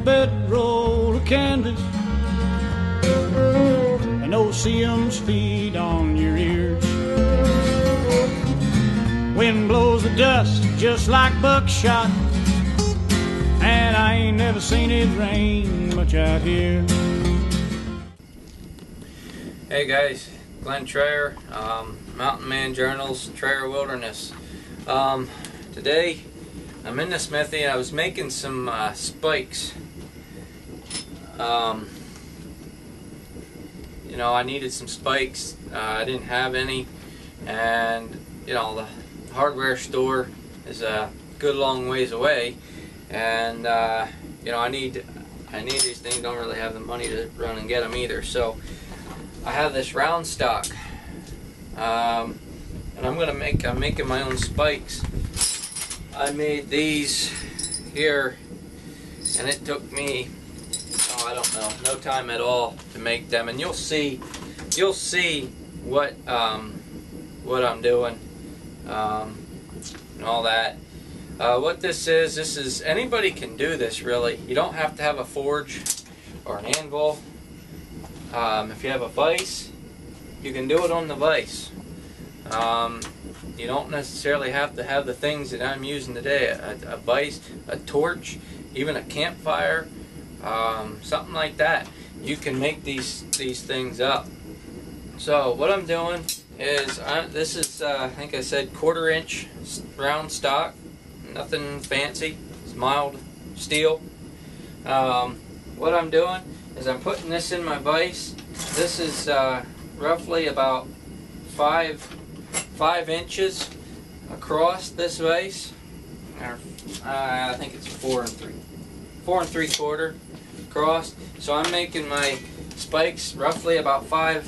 bedroll of canvas, and those seams feed on your ears. Wind blows the dust just like buckshot, and I ain't never seen it rain much out here. Hey guys, Glen Trayer, Mountain Man Journals, Trayer Wilderness. Today I'm in the smithy and I was making some spikes. You know, I needed some spikes. I didn't have any, and you know, the hardware store is a good long ways away, and you know, I need these things. Don't really have the money to run and get them either. So I have this round stock, and I'm making my own spikes. I made these here, and it took me, oh, I don't know, no time at all to make them. And you'll see what I'm doing, and all that. What this is anybody can do this, really. You don't have to have a forge or an anvil. If you have a vise, you can do it on the vise. You don't necessarily have to have the things that I'm using today, a vise, a torch, even a campfire, something like that. You can make these things up. So what I'm doing is, this is I think I said 1/4 inch round stock, nothing fancy, it's mild steel. What I'm doing is I'm putting this in my vise. This is roughly about 5 inches across this vise. I think it's 4 3/4 across. So I'm making my spikes roughly about 5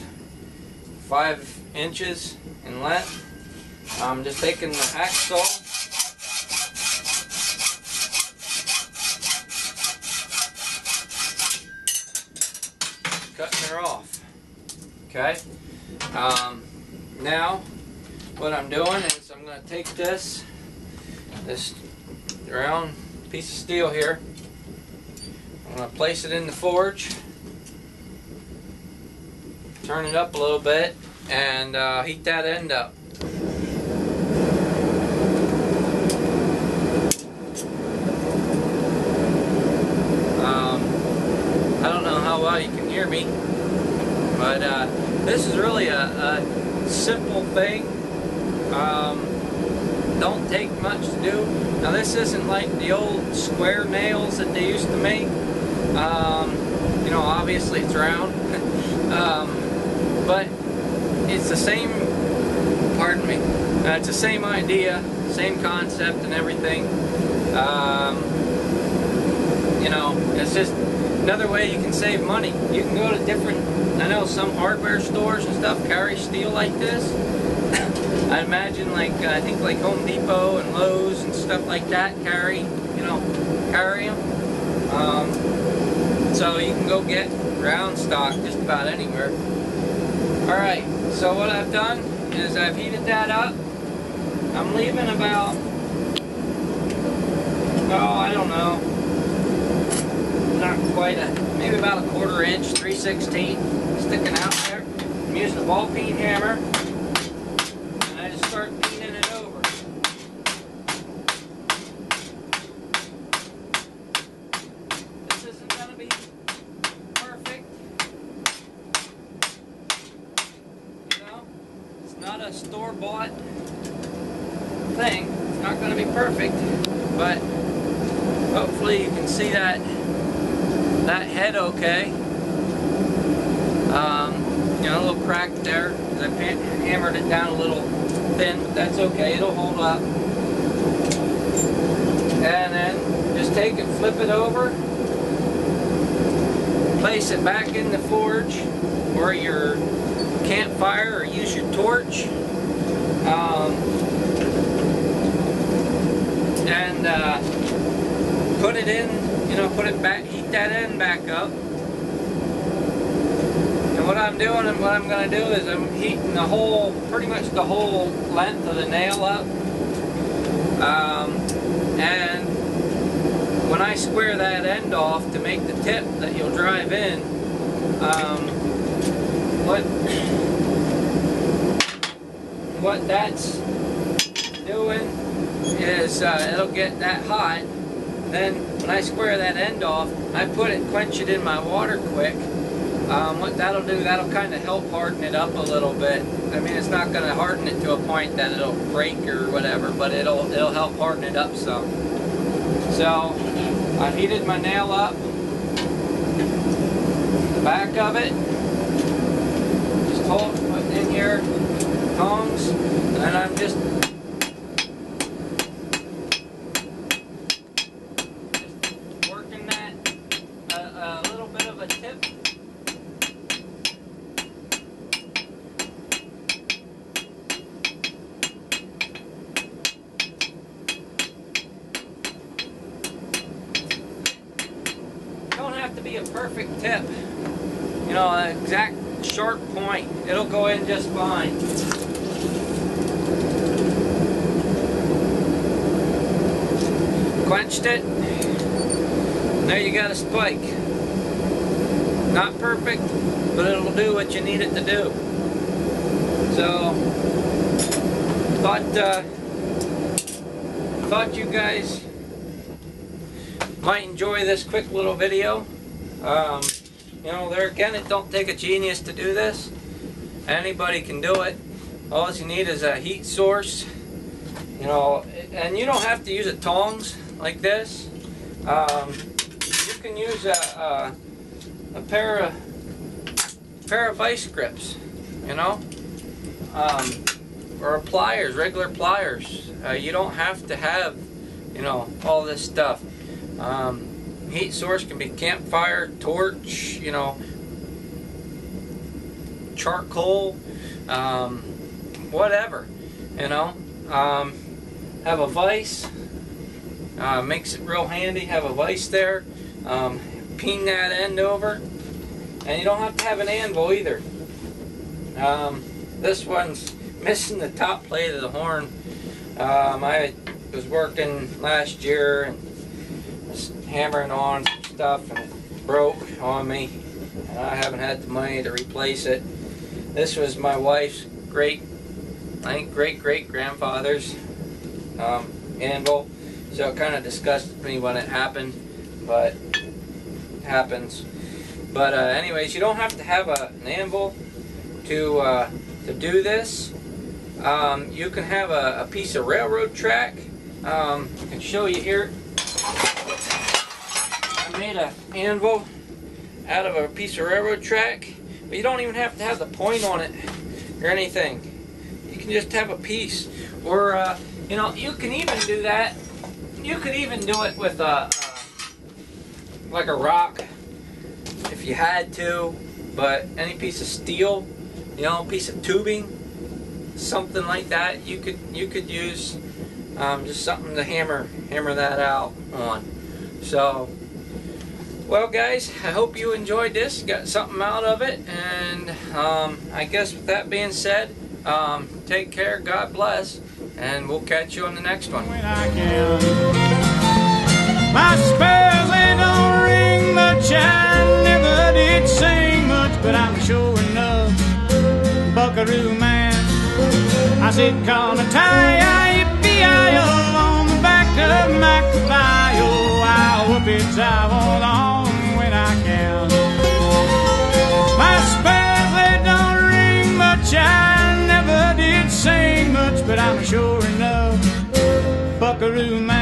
inches in length. I'm just taking the hacksaw, cutting her off. Okay. Now what I'm doing is I'm going to take this round piece of steel here. I'm going to place it in the forge, turn it up a little bit, and heat that end up. I don't know how well you can hear me, but this is really a simple thing. Don't take much to do. Now this isn't like the old square nails that they used to make. You know, obviously it's round, but it's the same, pardon me, it's the same idea, same concept and everything. You know, it's just another way you can save money. You can go to different, I know some hardware stores and stuff carry steel like this. I imagine, like, I think like Home Depot and Lowe's and stuff like that carry them. So you can go get round stock just about anywhere. Alright, so what I've done is I've heated that up. I'm leaving about, oh, I don't know, not quite maybe about a 1/4 inch, 3/16 sticking out there. I'm using a ball peen hammer, and I just start peening it over. This isn't going to be perfect, you know, it's not a store-bought thing, it's not going to be perfect, but hopefully you can see that head okay. You know, a little crack there because I hammered it down a little thin, but that's okay, it'll hold up. And then just take it, flip it over, place it back in the forge or your campfire, or use your torch. And put it in, you know, put it back, heat that end back up. And what I'm doing and what I'm going to do is I'm heating the whole, pretty much the whole length of the nail up. And when I square that end off to make the tip that you'll drive in, what that's doing is it'll get that hot. Then when I square that end off, I quench it in my water quick. What that'll do, that'll kind of help harden it up a little bit. I mean, it's not going to harden it to a point that it'll break or whatever, but it'll help harden it up some. So I heated my nail up, the back of it, just put in here, tongs, and I'm just working that a little bit of a tip. To be a perfect tip, you know, an exact sharp point. It'll go in just fine. Quenched it. There you got a spike. Not perfect, but it'll do what you need it to do. So, thought you guys might enjoy this quick little video. You know, there again, it don't take a genius to do this. Anybody can do it. All you need is a heat source, you know, and you don't have to use a tongs like this. You can use a pair of vice grips, you know, or pliers, regular pliers. You don't have to have, you know, all this stuff. Heat source can be campfire, torch, you know, charcoal, whatever, you know. Have a vise, makes it real handy. Have a vise there, peen that end over, and you don't have to have an anvil either. This one's missing the top plate of the horn. I was working last year and hammering on some stuff, and it broke on me, and I haven't had the money to replace it. This was my wife's great grandfather's anvil, so it kind of disgusted me when it happened, but it happens. But anyways, you don't have to have an anvil to do this. You can have a piece of railroad track. I can show you here. I made an anvil out of a piece of railroad track, but you don't even have to have the point on it or anything. You can just have a piece, or you know, you can even do that. You could even do it with like a rock if you had to, but any piece of steel, you know, a piece of tubing, something like that, you could use just something to hammer that out on. So, well guys, I hope you enjoyed this, got something out of it, and I guess with that being said, take care, God bless, and we'll catch you on the next one. When I can. My spells, they don't ring much, I never did sing much, but I'm sure enough buckaroo man. I said, call me yippee-yi-yo on the back of my caballo. I'll whoop its eyeball on when I can. My spells, they don't ring much, I never did sing much, but I'm sure enough buckaroo man.